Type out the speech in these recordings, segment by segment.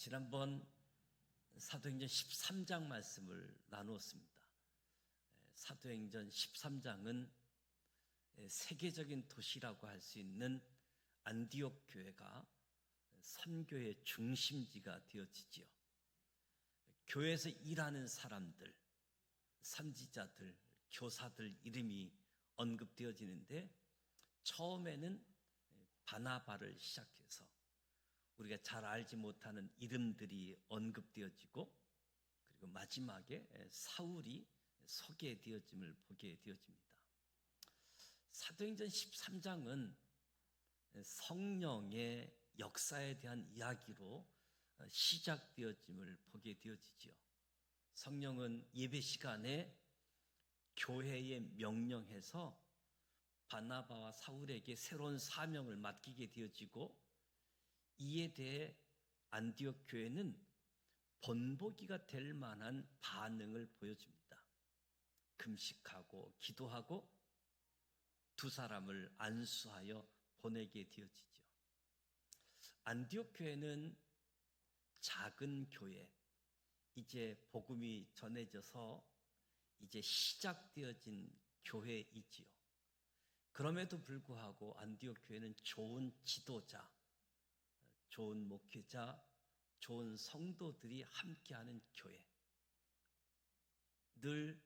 지난번 사도행전 13장 말씀을 나누었습니다. 사도행전 13장은 세계적인 도시라고 할 수 있는 안디옥 교회가 선교의 중심지가 되어지지요. 교회에서 일하는 사람들, 선지자들, 교사들 이름이 언급되어지는데, 처음에는 바나바를 시작해서 우리가 잘 알지 못하는 이름들이 언급되어지고, 그리고 마지막에 사울이 소개되어짐을 보게 되어집니다. 사도행전 13장은 성령의 역사에 대한 이야기로 시작되어짐을 보게 되어지지요. 성령은 예배 시간에 교회에 명령해서 바나바와 사울에게 새로운 사명을 맡기게 되어지고, 이에 대해 안디옥 교회는 본보기가 될 만한 반응을 보여줍니다. 금식하고 기도하고 두 사람을 안수하여 보내게 되어지죠. 안디옥 교회는 작은 교회, 이제 복음이 전해져서 이제 시작되어진 교회이지요. 그럼에도 불구하고 안디옥 교회는 좋은 지도자, 좋은 목회자, 좋은 성도들이 함께하는 교회, 늘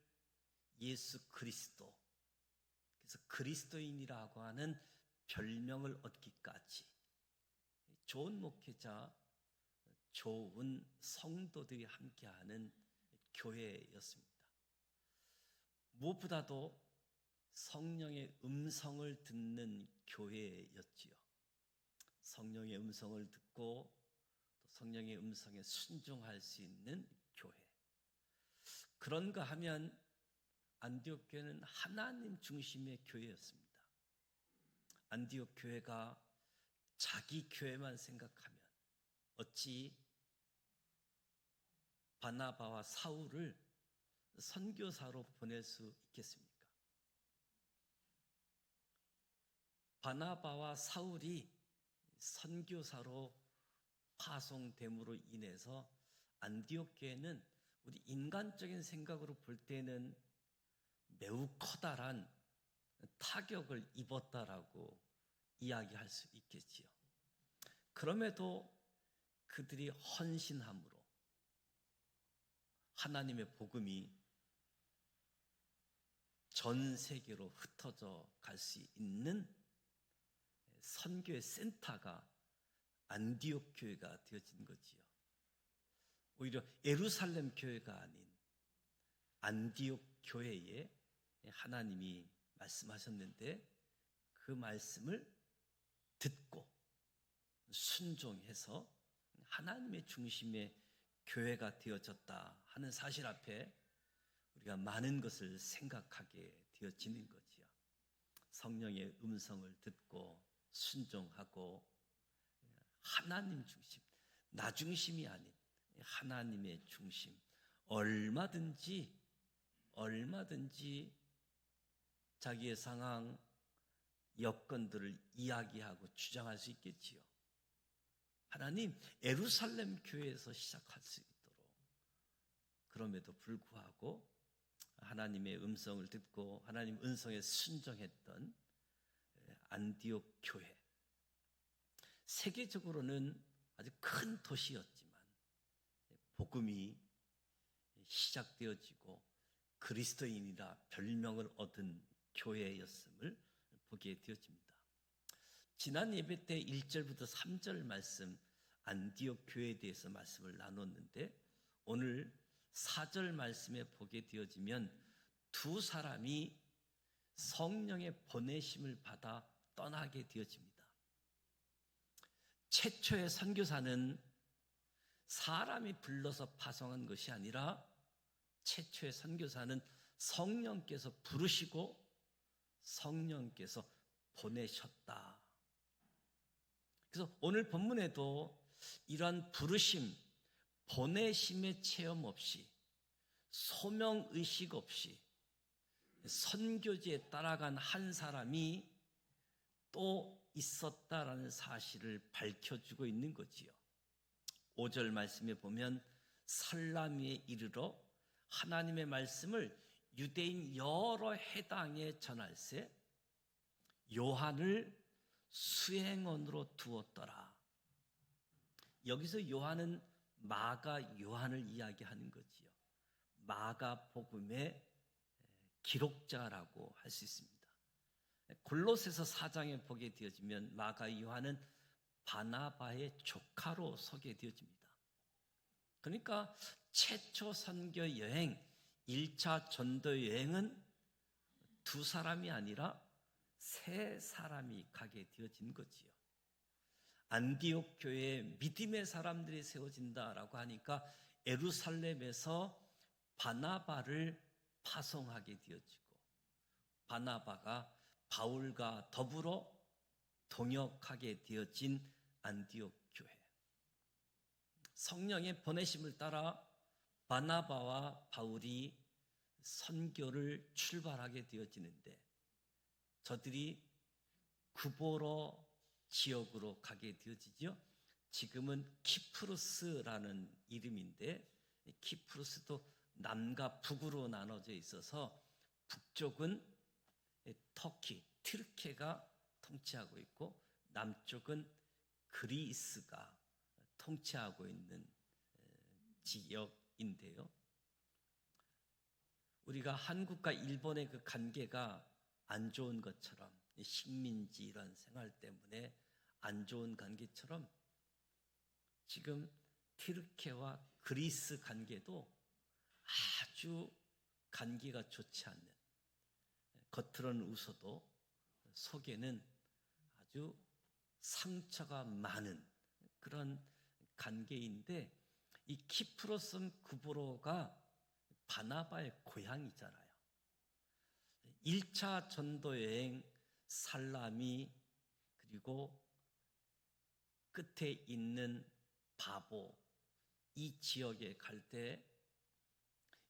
예수 그리스도, 그래서 그리스도인이라고 하는 별명을 얻기까지 좋은 목회자, 좋은 성도들이 함께하는 교회였습니다. 무엇보다도 성령의 음성을 듣는 교회였지요. 성령의 음성을 듣고 또 성령의 음성에 순종할 수 있는 교회. 그런가 하면 안디옥 교회는 하나님 중심의 교회였습니다. 안디옥 교회가 자기 교회만 생각하면 어찌 바나바와 사울을 선교사로 보낼 수 있겠습니까? 바나바와 사울이 선교사로 파송됨으로 인해서 안디옥 교회는 우리 인간적인 생각으로 볼 때는 매우 커다란 타격을 입었다라고 이야기할 수 있겠지요. 그럼에도 그들이 헌신함으로 하나님의 복음이 전 세계로 흩어져 갈 수 있는 선교의 센터가 안디옥 교회가 되어진 거지요. 오히려 예루살렘 교회가 아닌 안디옥 교회에 하나님이 말씀하셨는데, 그 말씀을 듣고 순종해서 하나님의 중심의 교회가 되어졌다 하는 사실 앞에 우리가 많은 것을 생각하게 되어지는 거지요. 성령의 음성을 듣고 순종하고 하나님 중심, 나 중심이 아닌 하나님의 중심, 얼마든지 자기의 상황, 여건들을 이야기하고 주장할 수 있겠지요. 하나님, 예루살렘 교회에서 시작할 수 있도록. 그럼에도 불구하고 하나님의 음성을 듣고 하나님 음성에 순종했던 안디옥 교회, 세계적으로는 아주 큰 도시였지만 복음이 시작되어지고 그리스도인이라 별명을 얻은 교회였음을 보게 되어집니다. 지난 예배 때 1절부터 3절 말씀, 안디옥 교회에 대해서 말씀을 나눴는데, 오늘 4절 말씀에 보게 되어지면 두 사람이 성령의 보내심을 받아 떠나게 되어집니다. 최초의 선교사는 사람이 불러서 파송한 것이 아니라 최초의 선교사는 성령께서 부르시고 성령께서 보내셨다. 그래서 오늘 본문에도 이러한 부르심, 보내심의 체험 없이, 소명의식 없이 선교지에 따라간 한 사람이 또 있었다라는 사실을 밝혀주고 있는 거지요. 5절 말씀에 보면 설람위에 이르러 하나님의 말씀을 유대인 여러 해당에 전할세 요한을 수행원으로 두었더라. 여기서 요한은 마가 요한을 이야기하는 거지요. 마가복음의 기록자라고 할 수 있습니다. 골로새서 4장에 보게 되어지면 마가 요한은 바나바의 조카로 소개되어집니다. 그러니까 최초 선교 여행, 1차 전도 여행은 두 사람이 아니라 세 사람이 가게 되어진 거지요. 안디옥 교회에 믿음의 사람들이 세워진다라고 하니까 예루살렘에서 바나바를 파송하게 되어지고 바나바가 바울과 더불어 동역하게 되어진 안디옥 교회. 성령의 보내심을 따라 바나바와 바울이 선교를 출발하게 되어지는데 저들이 구보로 지역으로 가게 되어지죠. 지금은 키프로스라는 이름인데 키프로스도 남과 북으로 나눠져 있어서 북쪽은 터키, 튀르키예가 통치하고 있고 남쪽은 그리스가 통치하고 있는 지역인데요. 우리가 한국과 일본의 그 관계가 안 좋은 것처럼 식민지 이런 생활 때문에 안 좋은 관계처럼 지금 튀르키예와 그리스 관계도 아주 관계가 좋지 않는, 겉으로는 웃어도 속에는 아주 상처가 많은 그런 관계인데 이 키프로스 구브로가 바나바의 고향이잖아요. 1차 전도 여행 살라미 그리고 끝에 있는 바보 이 지역에 갈 때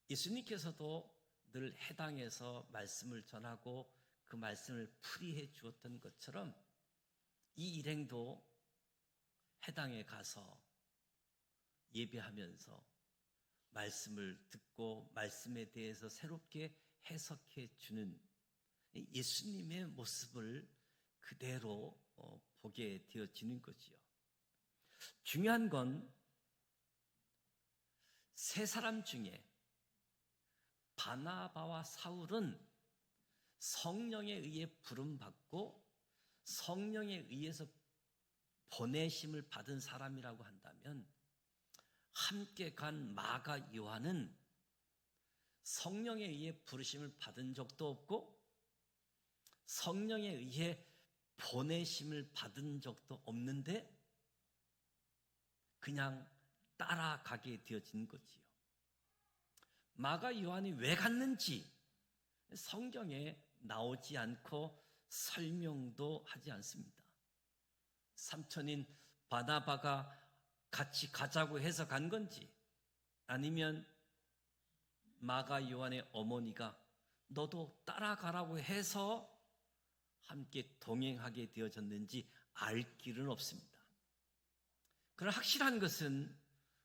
예수님께서도 늘 해당에서 말씀을 전하고 그 말씀을 풀이해 주었던 것처럼 이 일행도 해당에 가서 예배하면서 말씀을 듣고 말씀에 대해서 새롭게 해석해 주는 예수님의 모습을 그대로 보게 되어지는 거지요. 중요한 건 세 사람 중에 바나바와 사울은 성령에 의해 부름받고 성령에 의해서 보내심을 받은 사람이라고 한다면 함께 간 마가 요한은 성령에 의해 부르심을 받은 적도 없고 성령에 의해 보내심을 받은 적도 없는데 그냥 따라가게 되어진 거지요. 마가 요한이 왜 갔는지 성경에 나오지 않고 설명도 하지 않습니다. 삼촌인 바나바가 같이 가자고 해서 간 건지 아니면 마가 요한의 어머니가 너도 따라가라고 해서 함께 동행하게 되어졌는지 알 길은 없습니다. 그러나 확실한 것은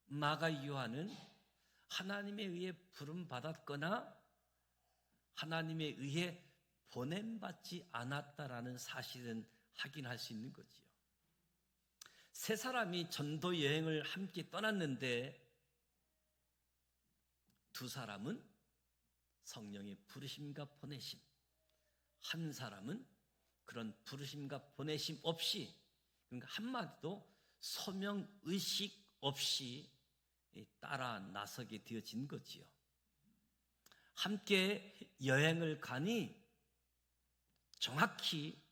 마가 요한은 하나님에 의해 부름받았거나 하나님에 의해 보냄받지 않았다라는 사실은 확인할 수 있는 거지요. 세 사람이 전도 여행을 함께 떠났는데 두 사람은 성령의 부르심과 보내심, 한 사람은 그런 부르심과 보내심 없이, 그러니까 한마디로 소명의식 없이 따라 나서게 되어진 거지요. 함께 여행을 가니 정확히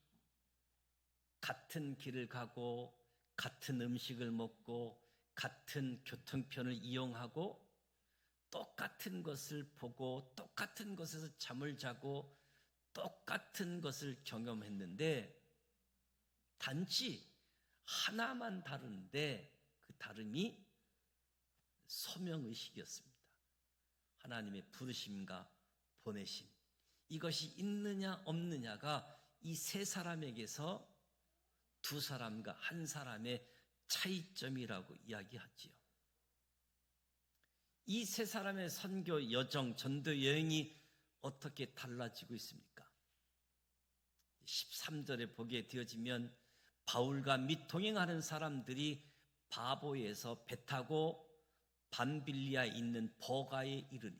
같은 길을 가고 같은 음식을 먹고 같은 교통편을 이용하고 똑같은 것을 보고 똑같은 곳에서 잠을 자고 똑같은 것을 경험했는데 단지 하나만 다른데 그 다름이 소명의식이었습니다. 하나님의 부르심과 보내심, 이것이 있느냐 없느냐가 이 세 사람에게서 두 사람과 한 사람의 차이점이라고 이야기하지요. 이 세 사람의 선교 여정, 전도 여행이 어떻게 달라지고 있습니까? 13절에 보게 되어지면 바울과 및 동행하는 사람들이 바보에서 배 타고 밤빌리아에 있는 버가에 이르니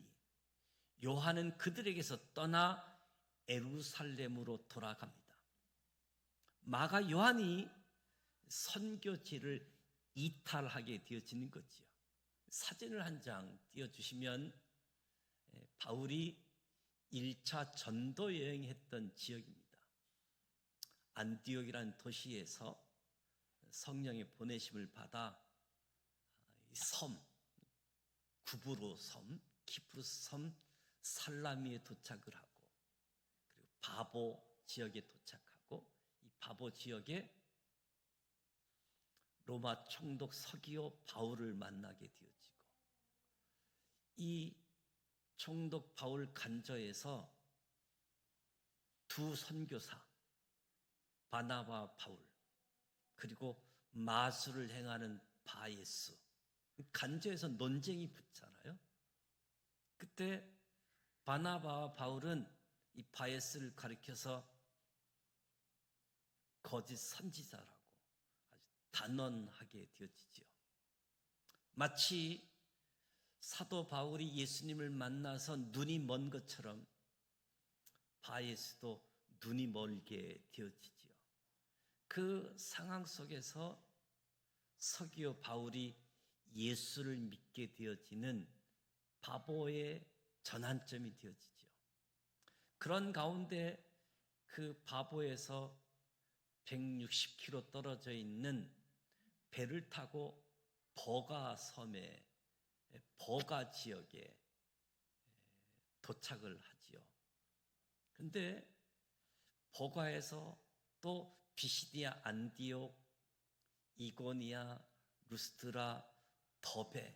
요한은 그들에게서 떠나 예루살렘으로 돌아갑니다. 마가 요한이 선교지를 이탈하게 되어지는 거지요. 사진을 한 장 띄워주시면 바울이 1차 전도 여행했던 지역입니다. 안디옥이라는 도시에서 성령의 보내심을 받아 섬, 구브로 섬, 키프루스 섬, 살라미에 도착을 하고 그리고 바보 지역에 도착하고 이 바보 지역에 로마 총독 서기오 바울을 만나게 되어지고 이 총독 바울 간저에서 두 선교사 바나바 바울 그리고 마술을 행하는 바예스 간저에서 논쟁이 붙잖아요. 그때 바나바와 바울은 이 바예스를 가리켜서 거짓 선지자라고 아주 단언하게 되어지죠. 마치 사도 바울이 예수님을 만나서 눈이 먼 것처럼 바예스도 눈이 멀게 되어지지요. 그 상황 속에서 서기오 바울이 예수를 믿게 되어지는 바보의 전환점이 되어지죠. 그런 가운데 그 바보에서 160km 떨어져 있는 배를 타고 버가 섬에 버가 지역에 도착을 하지요. 근데 버가에서 또 비시디아, 안디옥, 이고니아, 루스트라, 더베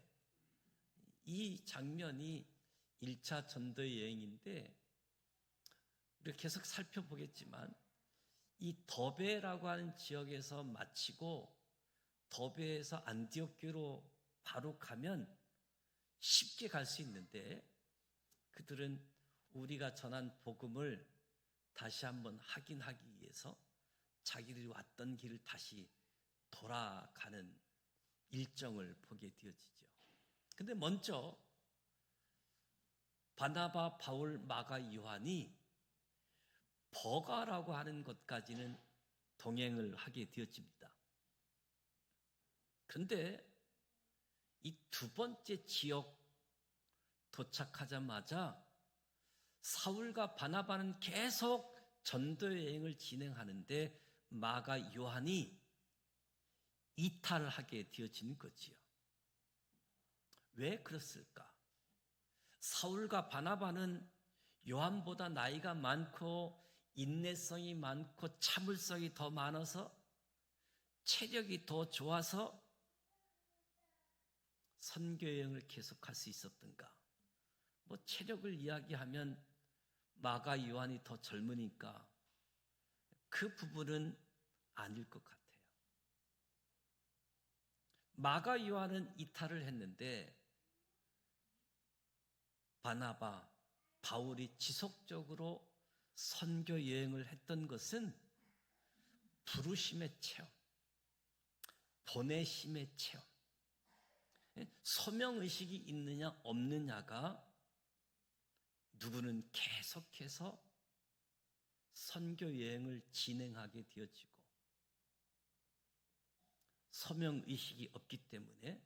이 장면이 1차 전도 여행인데 우리가 계속 살펴보겠지만 이 더베라고 하는 지역에서 마치고 더베에서 안디옥교로 바로 가면 쉽게 갈 수 있는데 그들은 우리가 전한 복음을 다시 한번 확인하기 위해서 자기들이 왔던 길을 다시 돌아가는 일정을 보게 되어지죠. 근데 먼저 바나바, 바울, 마가, 요한이 버가라고 하는 것까지는 동행을 하게 되어집니다. 그런데 이 두 번째 지역 도착하자마자 사울과 바나바는 계속 전도 여행을 진행하는데 마가, 요한이 이탈하게 되어지는 거지요. 왜 그랬을까? 사울과 바나바는 요한보다 나이가 많고 인내성이 많고 참을성이 더 많아서 체력이 더 좋아서 선교 여행을 계속할 수 있었던가? 뭐 체력을 이야기하면 마가, 요한이 더 젊으니까 그 부분은 아닐 것 같아요. 마가, 요한은 이탈을 했는데 바나바, 바울이 지속적으로 선교 여행을 했던 것은 부르심의 체험, 보내심의 체험, 소명의식이 있느냐 없느냐가 누구는 계속해서 선교 여행을 진행하게 되어지고 소명의식이 없기 때문에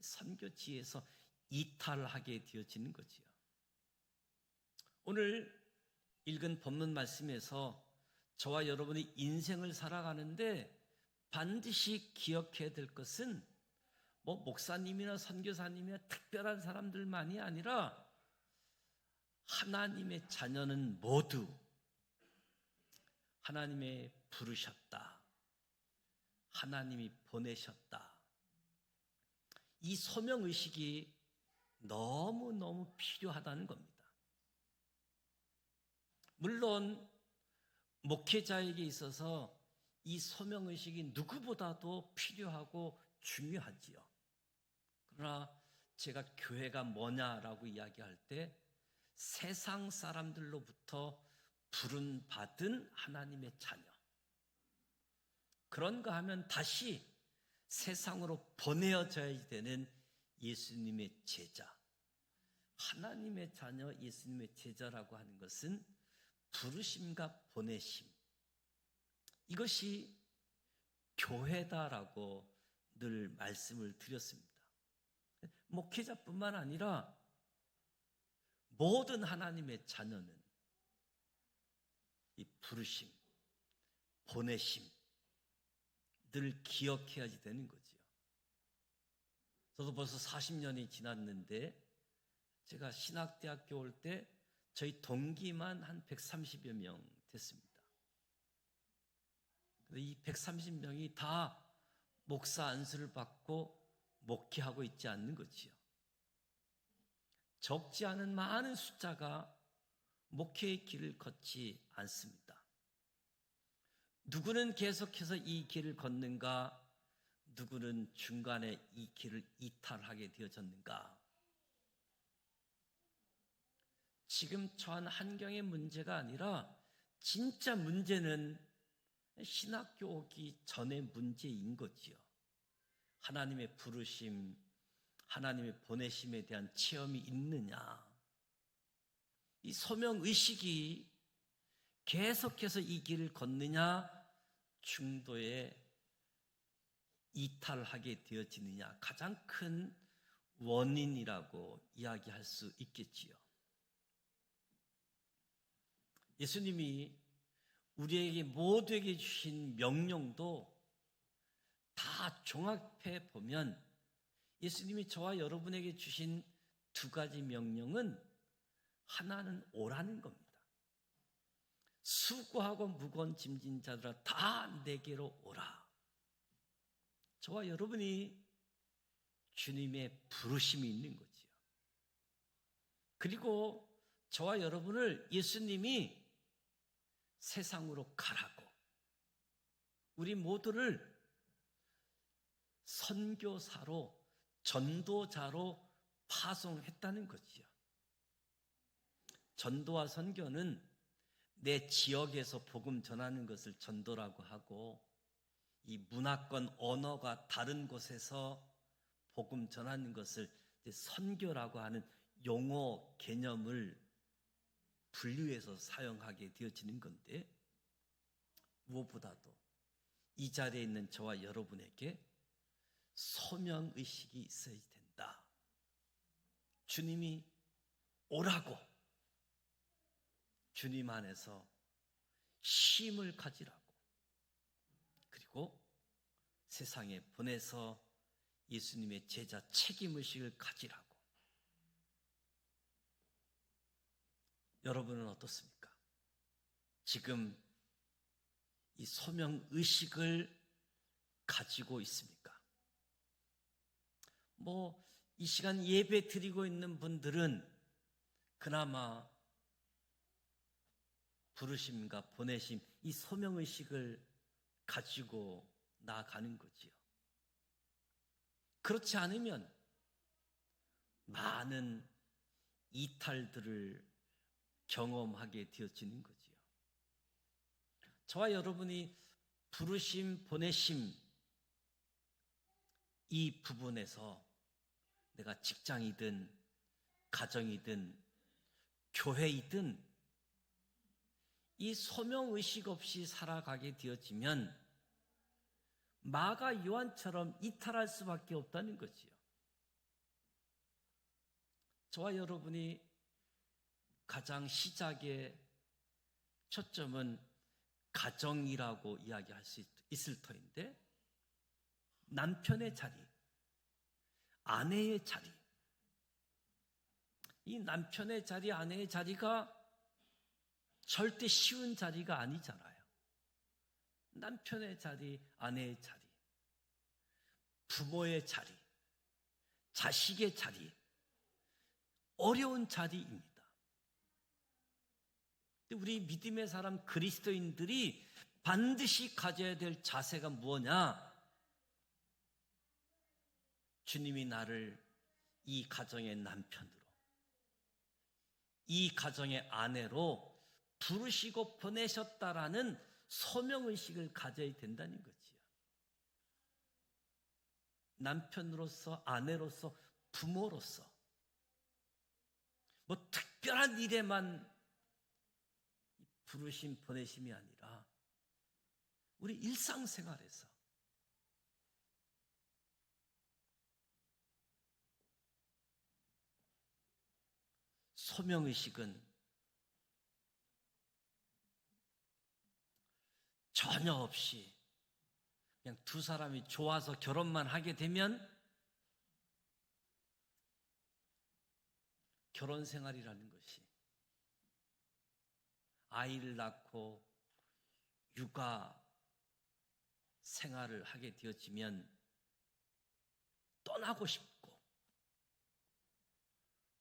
선교지에서 이탈하게 되어지는 거지요. 오늘 읽은 본문 말씀에서 저와 여러분이 인생을 살아가는데 반드시 기억해야 될 것은 뭐 목사님이나 선교사님이나 특별한 사람들만이 아니라 하나님의 자녀는 모두 하나님의 부르셨다. 하나님이 보내셨다. 이 소명의식이 너무너무 필요하다는 겁니다. 물론 목회자에게 있어서 이 소명의식이 누구보다도 필요하고 중요하지요. 그러나 제가 교회가 뭐냐라고 이야기할 때 세상 사람들로부터 부름받은 하나님의 자녀, 그런가 하면 다시 세상으로 보내어져야 되는 예수님의 제자, 하나님의 자녀, 예수님의 제자라고 하는 것은 부르심과 보내심, 이것이 교회다라고 늘 말씀을 드렸습니다. 목회자뿐만 아니라 모든 하나님의 자녀는 이 부르심, 보내심 늘 기억해야지 되는 거지요. 저도 벌써 40년이 지났는데 제가 신학대학교 올 때 저희 동기만 한 130여 명 됐습니다. 이 130명이 다 목사 안수를 받고 목회하고 있지 않는 거지요. 적지 않은 많은 숫자가 목회의 길을 걷지 않습니다. 누구는 계속해서 이 길을 걷는가, 누구는 중간에 이 길을 이탈하게 되어졌는가. 지금 처한 환경의 문제가 아니라 진짜 문제는 신학교 오기 전의 문제인 거지요. 하나님의 부르심, 하나님의 보내심에 대한 체험이 있느냐, 이 소명의식이 계속해서 이 길을 걷느냐, 중도에 이탈하게 되어지느냐, 가장 큰 원인이라고 이야기할 수 있겠지요. 예수님이 우리에게 모두에게 주신 명령도 다 종합해 보면 예수님이 저와 여러분에게 주신 두 가지 명령은 하나는 오라는 겁니다. 수고하고 무거운 짐진 자들아 다 내게로 오라. 저와 여러분이 주님의 부르심이 있는 거지요. 그리고 저와 여러분을 예수님이 세상으로 가라고, 우리 모두를 선교사로, 전도자로 파송했다는 거지요. 전도와 선교는 내 지역에서 복음 전하는 것을 전도라고 하고, 이 문화권 언어가 다른 곳에서 복음 전하는 것을 선교라고 하는 용어 개념을 분류해서 사용하게 되어지는 건데, 무엇보다도 이 자리에 있는 저와 여러분에게 소명의식이 있어야 된다. 주님이 오라고, 주님 안에서 쉼을 가지라고, 그리고 세상에 보내서 예수님의 제자 책임의식을 가지라고. 여러분은 어떻습니까? 지금 이 소명의식을 가지고 있습니까? 이 시간 예배 드리고 있는 분들은 그나마 부르심과 보내심, 이 소명의식을 가지고 나아가는 거지요. 그렇지 않으면 많은 이탈들을 경험하게 되어지는 거지요. 저와 여러분이 부르심, 보내심, 이 부분에서 내가 직장이든 가정이든 교회이든 이 소명의식 없이 살아가게 되어지면 마가 요한처럼 이탈할 수밖에 없다는 거지요. 저와 여러분이 가장 시작의 초점은 가정이라고 이야기할 수 있을 터인데, 남편의 자리, 아내의 자리, 이 남편의 자리, 아내의 자리가 절대 쉬운 자리가 아니잖아요. 남편의 자리, 아내의 자리, 부모의 자리, 자식의 자리, 어려운 자리입니다. 우리 믿음의 사람 그리스도인들이 반드시 가져야 될 자세가 무엇냐? 주님이 나를 이 가정의 남편으로, 이 가정의 아내로 부르시고 보내셨다라는 소명의식을 가져야 된다는 거지요. 남편으로서, 아내로서, 부모로서 뭐 특별한 일에만 부르심, 보내심이 아니라 우리 일상생활에서 소명의식은 전혀 없이 그냥 두 사람이 좋아서 결혼만 하게 되면 결혼 생활이라는 것이 아이를 낳고 육아 생활을 하게 되어지면 떠나고 싶고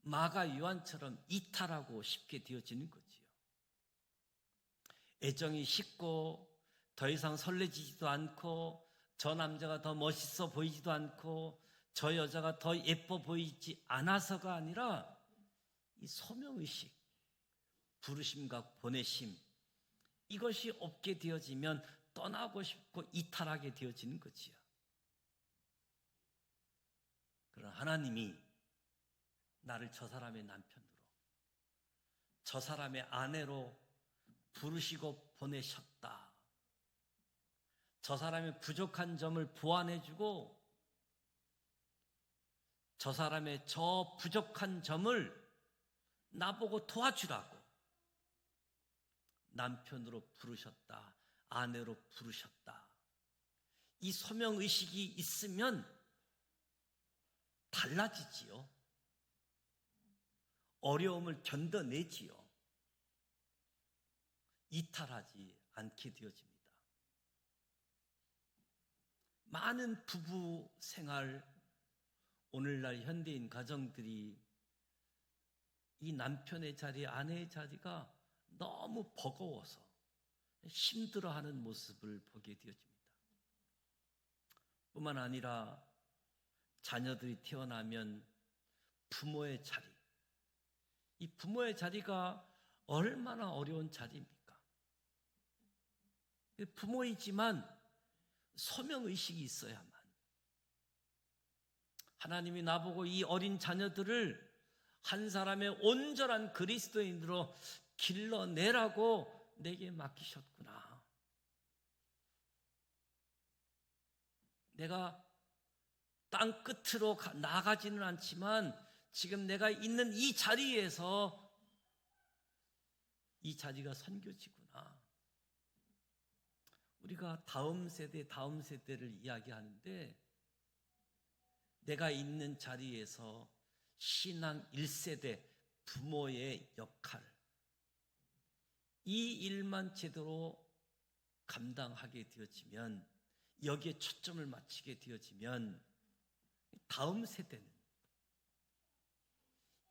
마가 요한처럼 이탈하고 싶게 되어지는 거지요. 애정이 식고 더 이상 설레지지도 않고 저 남자가 더 멋있어 보이지도 않고 저 여자가 더 예뻐 보이지 않아서가 아니라 이 소명의식, 부르심과 보내심, 이것이 없게 되어지면 떠나고 싶고 이탈하게 되어지는 거지요. 그러나 하나님이 나를 저 사람의 남편으로, 저 사람의 아내로 부르시고 보내셨다. 저 사람의 부족한 점을 보완해주고 저 사람의 저 부족한 점을 나보고 도와주라고 남편으로 부르셨다. 아내로 부르셨다. 이 소명의식이 있으면 달라지지요. 어려움을 견뎌내지요. 이탈하지 않게 되어집니다. 많은 부부 생활, 오늘날 현대인 가정들이 이 남편의 자리, 아내의 자리가 너무 버거워서 힘들어하는 모습을 보게 되어집니다. 뿐만 아니라 자녀들이 태어나면 부모의 자리, 이 부모의 자리가 얼마나 어려운 자리입니까? 부모이지만 소명의식이 있어야만. 하나님이 나보고 이 어린 자녀들을 한 사람의 온전한 그리스도인으로 길러내라고 내게 맡기셨구나. 내가 땅 끝으로 나가지는 않지만 지금 내가 있는 이 자리에서 이 자리가 선교지구나. 우리가 다음 세대를 이야기하는데 내가 있는 자리에서 신앙 1세대 부모의 역할, 이 일만 제대로 감당하게 되어지면, 여기에 초점을 맞추게 되어지면 다음 세대는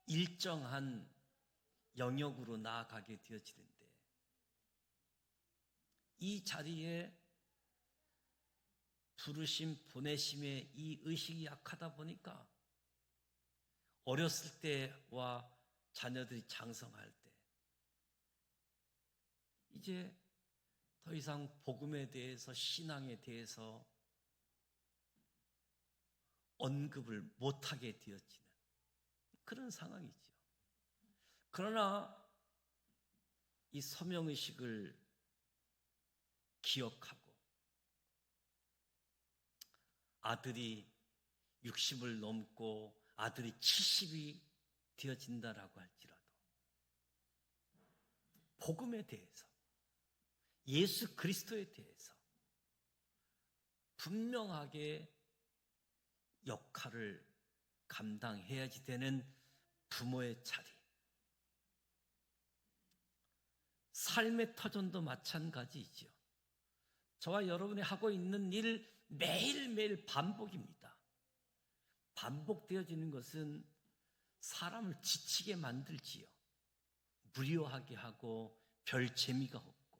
일정한 영역으로 나아가게 되어지는데, 이 자리에 부르심, 보내심의 이 의식이 약하다 보니까 어렸을 때와 자녀들이 장성할 때 이제 더 이상 복음에 대해서, 신앙에 대해서 언급을 못하게 되어지는 그런 상황이죠. 그러나 이 소명의식을 기억하고 아들이 60을 넘고 아들이 70이 되어진다라고 할지라도 복음에 대해서, 예수 그리스도에 대해서 분명하게 역할을 감당해야지 되는 부모의 자리, 삶의 터전도 마찬가지이죠. 저와 여러분이 하고 있는 일 매일매일 반복입니다. 반복되어지는 것은 사람을 지치게 만들지요. 무료하게 하고 별 재미가 없고.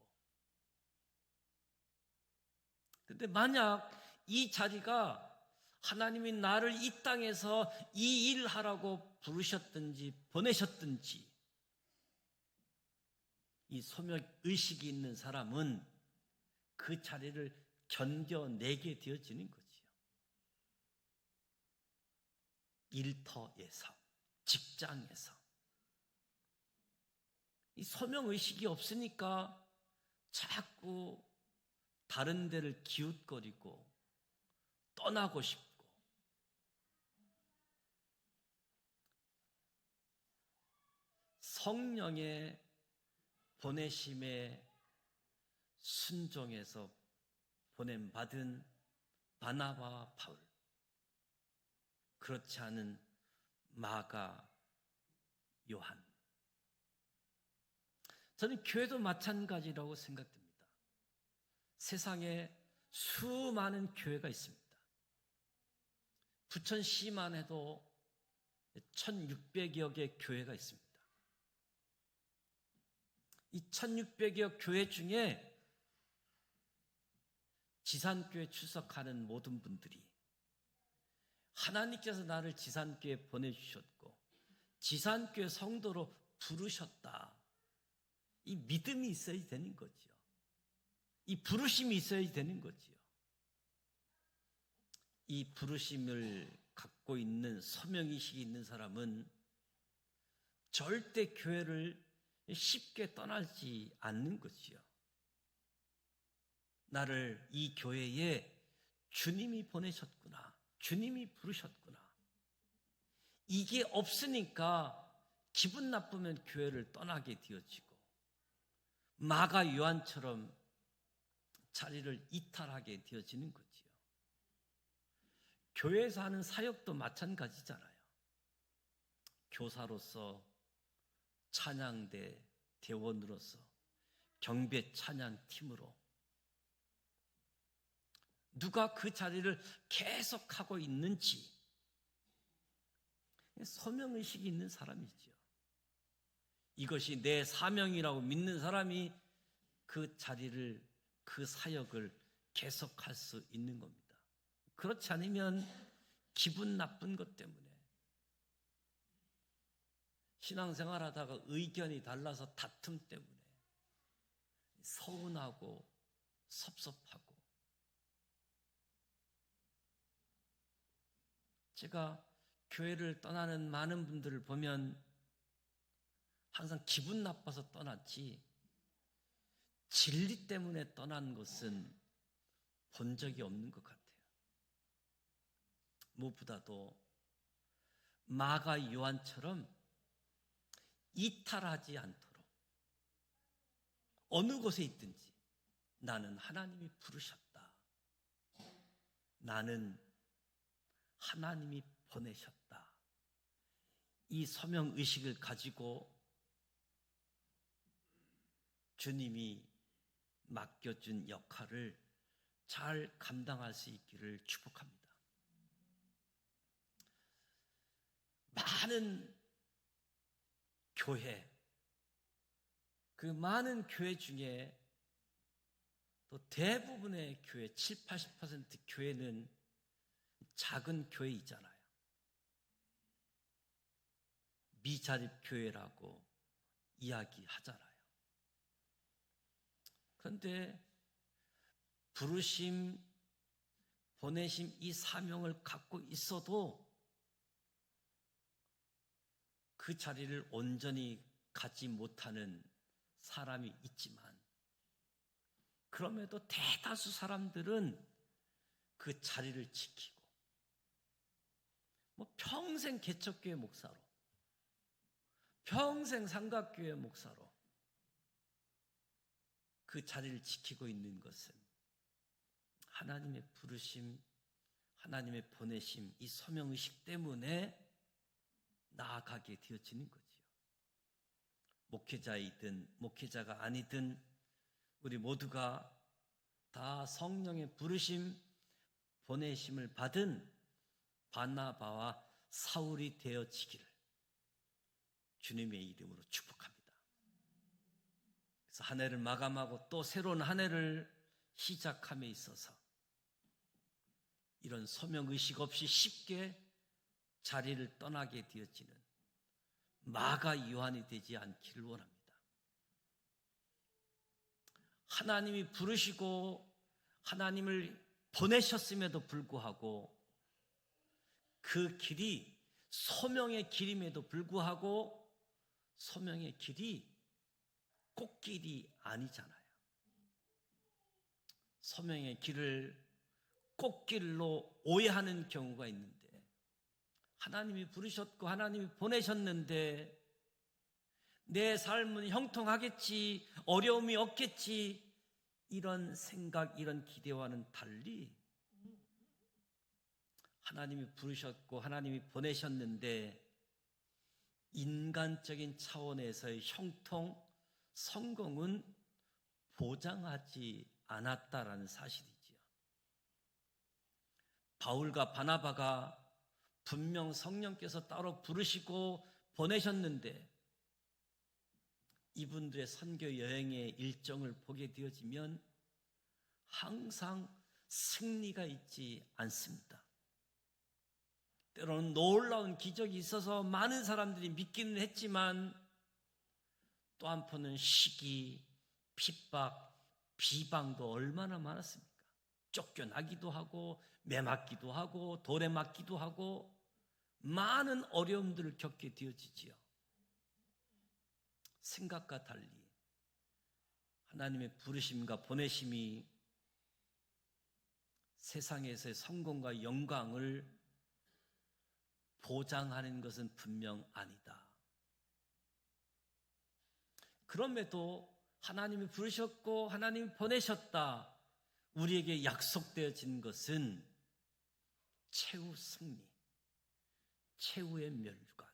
그런데 만약 이 자리가 하나님이 나를 이 땅에서 이 일 하라고 부르셨든지 보내셨든지 이 소명의식이 있는 사람은 그 자리를 견뎌내게 되어지는 거지요. 일터에서, 직장에서. 이 소명의식이 없으니까 자꾸 다른 데를 기웃거리고 떠나고 싶고 성령의 보내심에 순종해서 보냄받은 바나바와 바울, 그렇지 않은 마가, 요한. 저는 교회도 마찬가지라고 생각됩니다. 세상에 수많은 교회가 있습니다. 부천시만 해도 1600여 개의 교회가 있습니다. 이 1600여 교회 중에 지산교회 출석하는 모든 분들이 하나님께서 나를 지산교회에 보내주셨고 지산교회 성도로 부르셨다. 이 믿음이 있어야 되는 거지요. 이 부르심이 있어야 되는 거지요. 이 부르심을 갖고 있는 소명의식이 있는 사람은 절대 교회를 쉽게 떠나지 않는 거지요. 나를 이 교회에 주님이 보내셨구나. 주님이 부르셨구나. 이게 없으니까 기분 나쁘면 교회를 떠나게 되어지고 마가 요한처럼 자리를 이탈하게 되어지는 거지요. 교회에서 하는 사역도 마찬가지잖아요. 교사로서, 찬양대 대원으로서, 경배 찬양팀으로 누가 그 자리를 계속하고 있는지 소명의식이 있는 사람이지요. 이것이 내 사명이라고 믿는 사람이 그 자리를, 그 사역을 계속할 수 있는 겁니다. 그렇지 않으면 기분 나쁜 것 때문에 신앙생활 하다가 의견이 달라서 다툼 때문에 서운하고 섭섭하고 제가 교회를 떠나는 많은 분들을 보면 항상 기분 나빠서 떠났지 진리 때문에 떠난 것은 본 적이 없는 것 같아요. 무엇보다도 마가 요한처럼 이탈하지 않도록 어느 곳에 있든지 나는 하나님이 부르셨다. 나는 하나님이 보내셨다. 이 소명의식을 가지고 주님이 맡겨준 역할을 잘 감당할 수 있기를 축복합니다. 많은 교회, 그 많은 교회 중에 또 대부분의 교회, 70, 80% 교회는 작은 교회이잖아요. 미자립교회라고 이야기하잖아요. 그런데 부르심, 보내심 이 사명을 갖고 있어도 그 자리를 온전히 갖지 못하는 사람이 있지만 그럼에도 대다수 사람들은 그 자리를 지키고 평생 개척교회 목사로 평생 삼각교회 목사로 그 자리를 지키고 있는 것은 하나님의 부르심, 하나님의 보내심, 이 소명의식 때문에 나아가게 되어지는 거지요. 목회자이든 목회자가 아니든 우리 모두가 다 성령의 부르심, 보내심을 받은 바나바와 사울이 되어지기를 주님의 이름으로 축복합니다. 그래서 한 해를 마감하고 또 새로운 한 해를 시작함에 있어서 이런 소명의식 없이 쉽게 자리를 떠나게 되어지는 마가 요한이 되지 않기를 원합니다. 하나님이 부르시고 하나님을 보내셨음에도 불구하고 그 길이 소명의 길임에도 불구하고 소명의 길이 꽃길이 아니잖아요. 소명의 길을 꽃길로 오해하는 경우가 있는데, 하나님이 부르셨고 하나님이 보내셨는데 내 삶은 형통하겠지, 어려움이 없겠지, 이런 생각, 이런 기대와는 달리 하나님이 부르셨고 하나님이 보내셨는데 인간적인 차원에서의 형통, 성공은 보장하지 않았다라는 사실이지요. 바울과 바나바가 분명 성령께서 따로 부르시고 보내셨는데 이분들의 선교 여행의 일정을 보게 되어지면 항상 승리가 있지 않습니다. 때로는 놀라운 기적이 있어서 많은 사람들이 믿기는 했지만 또 한편은 시기, 핍박, 비방도 얼마나 많았습니까? 쫓겨나기도 하고 매맞기도 하고 돌에 맞기도 하고 많은 어려움들을 겪게 되어지지요. 생각과 달리 하나님의 부르심과 보내심이 세상에서의 성공과 영광을 보장하는 것은 분명 아니다. 그럼에도 하나님이 부르셨고 하나님이 보내셨다. 우리에게 약속되어진 것은 최후 승리, 최후의 멸류관.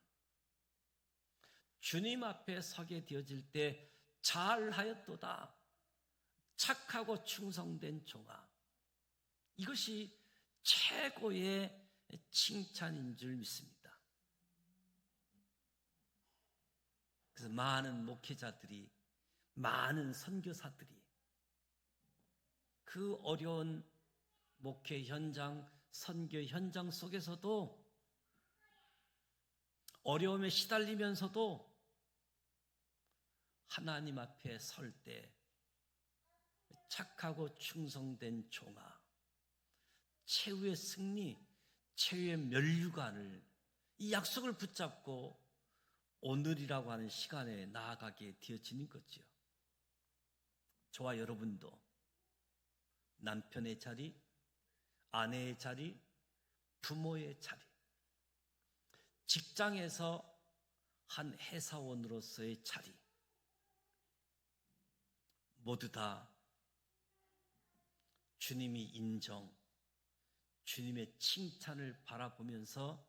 주님 앞에 서게 되어질 때 잘하였도다, 착하고 충성된 종아, 이것이 최고의 칭찬인 줄 믿습니다. 그래서 많은 목회자들이, 많은 선교사들이 그 어려운 목회 현장, 선교 현장 속에서도 어려움에 시달리면서도 하나님 앞에 설 때 착하고 충성된 종아, 최후의 승리, 최후의 멸류관을, 이 약속을 붙잡고 오늘이라고 하는 시간에 나아가게 되어지는 거죠. 저와 여러분도 남편의 자리, 아내의 자리, 부모의 자리, 직장에서 한 회사원으로서의 자리, 모두 다 주님이 인정, 주님의 칭찬을 바라보면서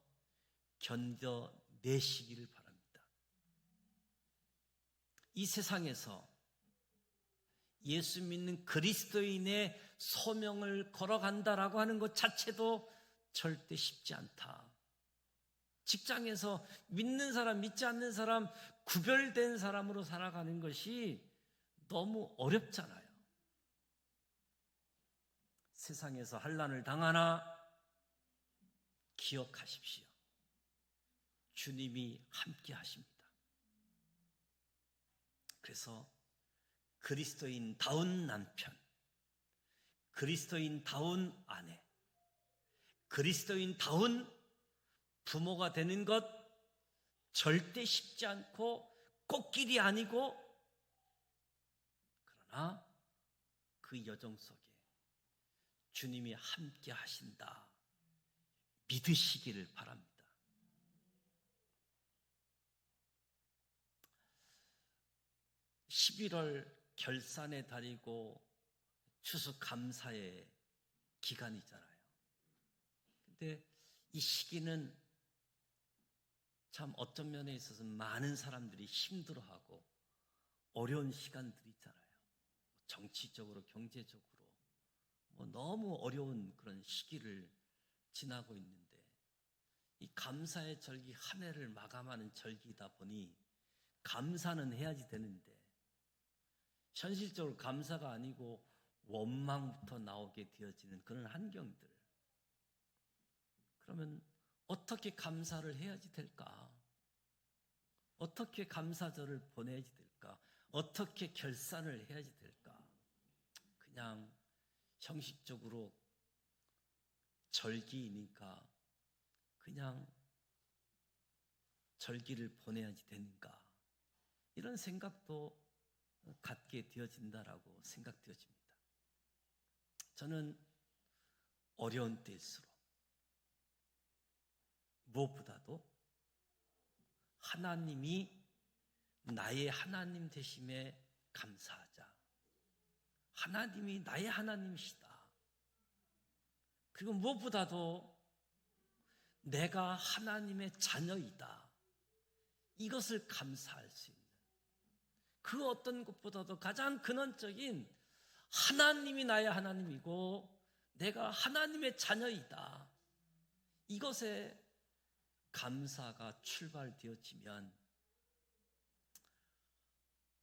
견뎌내시기를 바랍니다. 이 세상에서 예수 믿는 그리스도인의 소명을 걸어간다라고 하는 것 자체도 절대 쉽지 않다. 직장에서 믿는 사람, 믿지 않는 사람, 구별된 사람으로 살아가는 것이 너무 어렵잖아요. 세상에서 환난을 당하나 기억하십시오. 주님이 함께 하십니다. 그래서 그리스도인다운 남편, 그리스도인다운 아내, 그리스도인다운 부모가 되는 것 절대 쉽지 않고 꽃길이 아니고, 그러나 그 여정 속에 주님이 함께 하신다 믿으시기를 바랍니다. 11월 결산의 달이고 추수감사의 기간이잖아요. 근데 이 시기는 참 어떤 면에 있어서 많은 사람들이 힘들어하고 어려운 시간들이 있잖아요. 정치적으로, 경제적으로 너무 어려운 그런 시기를 지나고 있는데, 이 감사의 절기, 한 해를 마감하는 절기이다 보니 감사는 해야지 되는데 현실적으로 감사가 아니고 원망부터 나오게 되어지는 그런 환경들, 그러면 어떻게 감사를 해야지 될까? 어떻게 감사절을 보내야지 될까? 어떻게 결산을 해야지 될까? 그냥 형식적으로 절기이니까 그냥 절기를 보내야지 되는가? 이런 생각도 갖게 되어진다라고 생각되어집니다. 저는 어려운 때일수록 무엇보다도 하나님이 나의 하나님 되심에 감사하자. 하나님이 나의 하나님이시다. 그리고 무엇보다도 내가 하나님의 자녀이다. 이것을 감사할 수 있는 그 어떤 것보다도 가장 근원적인 하나님이 나의 하나님이고 내가 하나님의 자녀이다. 이것에 감사가 출발되어지면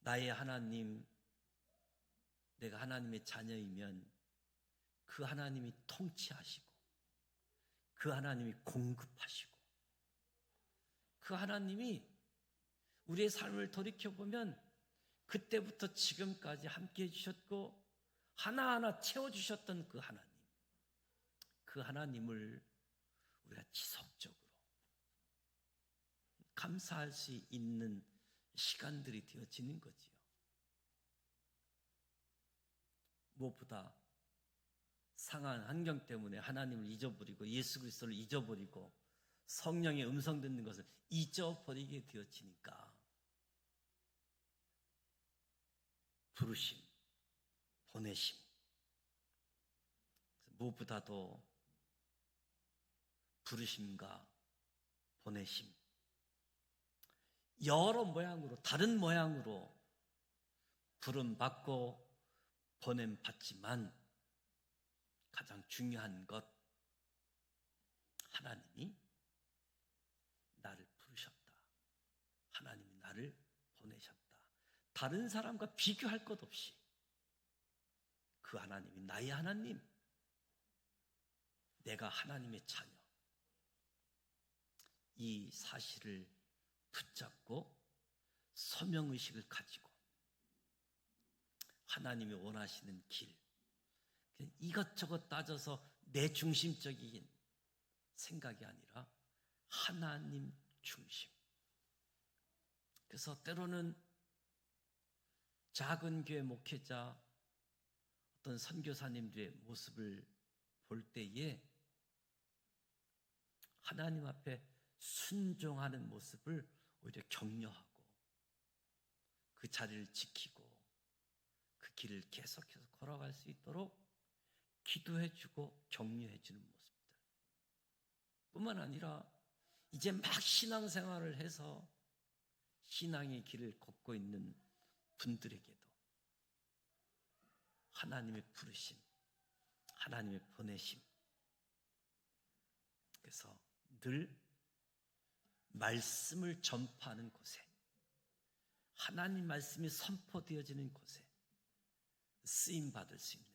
나의 하나님, 내가 하나님의 자녀이면 그 하나님이 통치하시고 그 하나님이 공급하시고 그 하나님이 우리의 삶을 돌이켜보면 그때부터 지금까지 함께 해주셨고 하나하나 채워주셨던 그 하나님을 우리가 지속적으로 감사할 수 있는 시간들이 되어지는 거지요. 무엇보다 상한 환경 때문에 하나님을 잊어버리고 예수 그리스도를 잊어버리고 성령의 음성 듣는 것을 잊어버리게 되어지니까 부르심, 보내심, 무엇보다도 부르심과 보내심, 여러 모양으로 다른 모양으로 부름받고 보냄받지만 가장 중요한 것, 하나님이 나를 부르셨다. 하나님이 나를 보내셨다. 다른 사람과 비교할 것 없이 그 하나님이 나의 하나님, 내가 하나님의 자녀, 이 사실을 붙잡고 소명의식을 가지고 하나님이 원하시는 길, 이것저것 따져서 내 중심적인 생각이 아니라 하나님 중심. 그래서 때로는 작은 교회 목회자, 어떤 선교사님들의 모습을 볼 때에 하나님 앞에 순종하는 모습을 오히려 격려하고 그 자리를 지키고 그 길을 계속해서 걸어갈 수 있도록 기도해주고 격려해주는 모습들 뿐만 아니라 이제 막 신앙생활을 해서 신앙의 길을 걷고 있는 분들에게도 하나님의 부르심, 하나님의 보내심, 그래서 늘 말씀을 전파하는 곳에, 하나님 말씀이 선포되어지는 곳에 쓰임받을 수 있는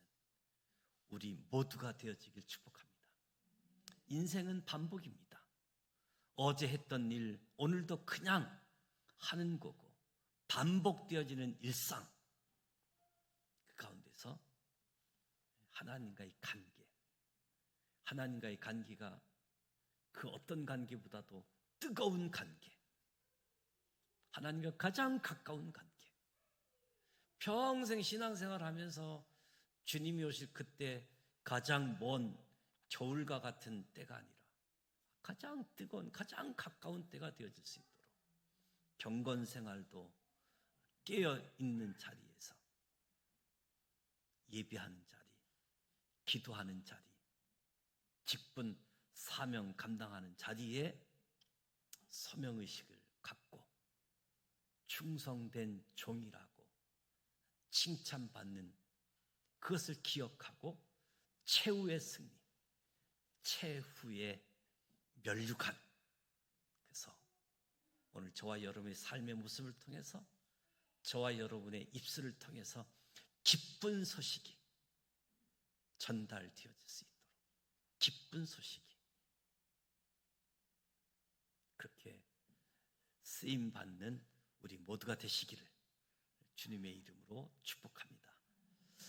우리 모두가 되어지길 축복합니다. 인생은 반복입니다. 어제 했던 일 오늘도 그냥 하는 거고 반복되어지는 일상, 그 가운데서 하나님과의 관계, 하나님과의 관계가 그 어떤 관계보다도 뜨거운 관계, 하나님과 가장 가까운 관계, 평생 신앙생활 하면서 주님이 오실 그때 가장 먼 겨울과 같은 때가 아니라 가장 뜨거운, 가장 가까운 때가 되어질 수 있도록 경건생활도 깨어있는 자리에서 예배하는 자리, 기도하는 자리, 직분, 사명 감당하는 자리에 소명의식을 갖고 충성된 종이라고 칭찬받는 그것을 기억하고 최후의 승리, 최후의 면류관. 그래서 오늘 저와 여러분의 삶의 모습을 통해서 저와 여러분의 입술을 통해서 기쁜 소식이 전달되어질 수 있도록, 기쁜 소식이 그렇게 쓰임 받는 우리 모두가 되시기를 주님의 이름으로 축복합니다.